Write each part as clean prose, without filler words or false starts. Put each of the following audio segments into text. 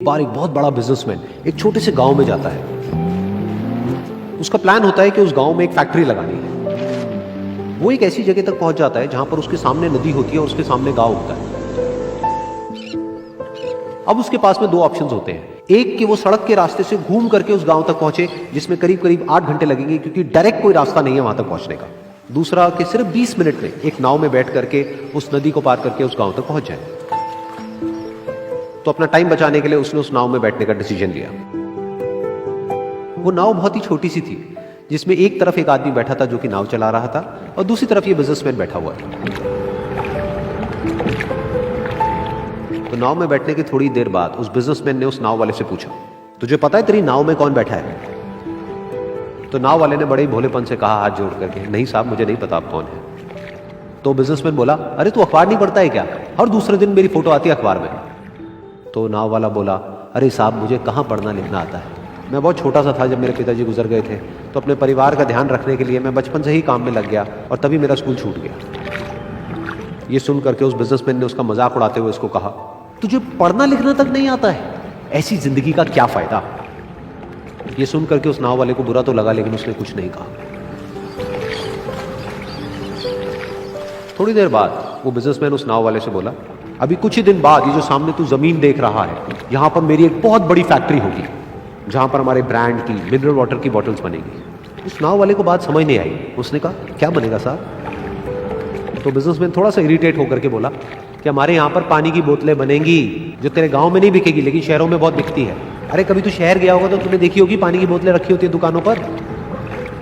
बार एक बहुत बड़ा बिजनेसमैन एक छोटे से गांव में जाता है। उसका प्लान होता है कि उस गांव में एक फैक्ट्री लगानी है। वो एक ऐसी जगह तक पहुंच जाता है जहां पर उसके सामने नदी होती है और उसके सामने गांव होता है। अब उसके पास में दो ऑप्शंस होते हैं, एक कि वो सड़क के रास्ते से घूम करके उस गांव तक पहुंचे जिसमें करीब करीब 8 घंटे लगेंगे क्योंकि डायरेक्ट कोई रास्ता नहीं है वहां तक पहुंचने का। दूसरा कि सिर्फ 20 मिनट में एक नाव में बैठ करके उस नदी को पार करके उस गांव तक पहुंच जाए। तो अपना टाइम बचाने के लिए उसने उस नाव में बैठने का डिसीजन लिया। वो नाव बहुत ही छोटी सी थी जिसमें एक तरफ एक आदमी बैठा था जो कि नाव चला रहा था और दूसरी तरफ ये बिजनेसमैन बैठा हुआ था। तो नाव में बैठने की थोड़ी देर बाद उस बिजनेसमैन ने उस नाव वाले से पूछा, तुझे पता है तेरी नाव में कौन बैठा है? तो नाव वाले ने बड़े ही भोलेपन से कहा हाथ जोड़ करके, नहीं साहब मुझे नहीं पता आप कौन है। तो बिजनेसमैन बोला, अरे तू अखबार नहीं पढ़ता है क्या? हर दूसरे दिन मेरी फोटो आती है अखबार में। तो नाव वाला बोला, अरे साहब मुझे कहाँ पढ़ना लिखना आता है, मैं बहुत छोटा सा था जब मेरे पिताजी गुजर गए थे, तो अपने परिवार का ध्यान रखने के लिए मैं बचपन से ही काम में लग गया और तभी मेरा स्कूल छूट गया। ये सुन करके उस बिजनेसमैन ने उसका मजाक उड़ाते हुए उसको कहा, तुझे पढ़ना लिखना तक नहीं आता है, ऐसी जिंदगी का क्या फायदा? ये सुन करके उस नाव वाले को बुरा तो लगा लेकिन उसने कुछ नहीं कहा। थोड़ी देर बाद वो बिजनेसमैन उस नाव वाले से बोला, अभी कुछ ही दिन बाद ये जो सामने तू जमीन देख रहा है, यहां पर मेरी एक बहुत बड़ी फैक्ट्री होगी जहां पर हमारे ब्रांड की मिनरल वाटर की बॉटल्स बनेगी। उस नाव वाले को बात समझ नहीं आई। उसने कहा, क्या बनेगा साहब? तो बिजनेसमैन थोड़ा सा इरिटेट होकर के बोला कि हमारे यहाँ पर पानी की बोतलें बनेंगी जो तेरे गांव में नहीं बिकेगी लेकिन शहरों में बहुत बिकती है। अरे कभी तू शहर गया होगा तो तूने देखी होगी पानी की बोतलें रखी होती है दुकानों पर।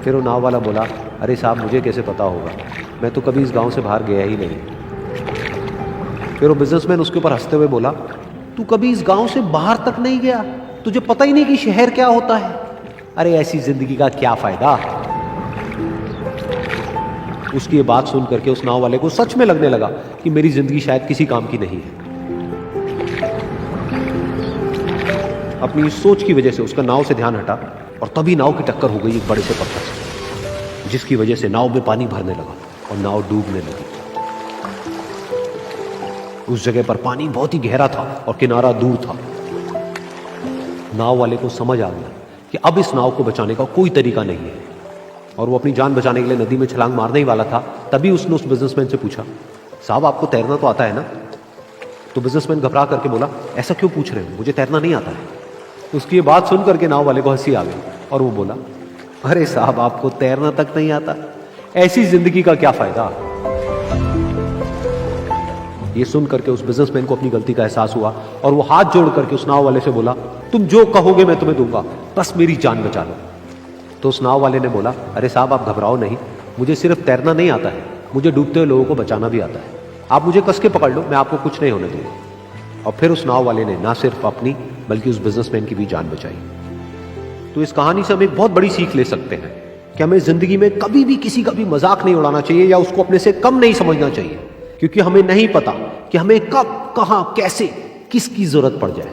फिर वो नाव वाला बोला, अरे साहब मुझे कैसे पता होगा, मैं तो कभी इस गाँव से बाहर गया ही नहीं। फिर वो बिजनेसमैन उसके ऊपर हंसते हुए बोला, तू कभी इस गांव से बाहर तक नहीं गया, तुझे पता ही नहीं कि शहर क्या होता है? अरे ऐसी जिंदगी का क्या फायदा? उसकी ये बात सुन करके उस नाव वाले को सच में लगने लगा कि मेरी जिंदगी शायद किसी काम की नहीं है। अपनी इस सोच की वजह से उसका नाव से ध्यान हटा और तभी नाव की टक्कर हो गई एक बड़े से पत्थर से, जिसकी वजह से नाव में पानी भरने लगा और नाव डूबने लगी। उस जगह पर पानी बहुत ही गहरा था और किनारा दूर था। नाव वाले को समझ आ गया कि अब इस नाव को बचाने का कोई तरीका नहीं है और वो अपनी जान बचाने के लिए नदी में छलांग मारने ही वाला था। तभी उसने उस बिजनेसमैन से पूछा, साहब आपको तैरना तो आता है ना? तो बिजनेसमैन घबरा करके बोला, ऐसा क्यों पूछ रहे हो, मुझे तैरना नहीं आता है। उसकी ये बात सुन करके नाव वाले को हंसी आ गई और वो बोला, अरे साहब आपको तैरना तक नहीं आता, ऐसी जिंदगी का क्या फायदा? ये सुन करके उस बिजनेसमैन को अपनी गलती का एहसास हुआ और वो हाथ जोड़ करके उस नाव वाले से बोला, तुम जो कहोगे मैं तुम्हें दूंगा, बस मेरी जान बचा लो। तो उस नाव वाले ने बोला, अरे साहब आप घबराओ नहीं, मुझे सिर्फ तैरना नहीं आता है, मुझे डूबते हुए लोगों को बचाना भी आता है। आप मुझे कस के पकड़ लो, मैं आपको कुछ नहीं होने दूंगा। और फिर उस नाव वाले ने ना सिर्फ अपनी बल्कि उस बिजनेसमैन की भी जान बचाई। तो इस कहानी से हम एक बहुत बड़ी सीख ले सकते हैं कि हमें जिंदगी में कभी भी किसी का भी मजाक नहीं उड़ाना चाहिए या उसको अपने से कम नहीं समझना चाहिए, क्योंकि हमें नहीं पता कि हमें कब, कहां, कैसे, किसकी जरूरत पड़ जाए।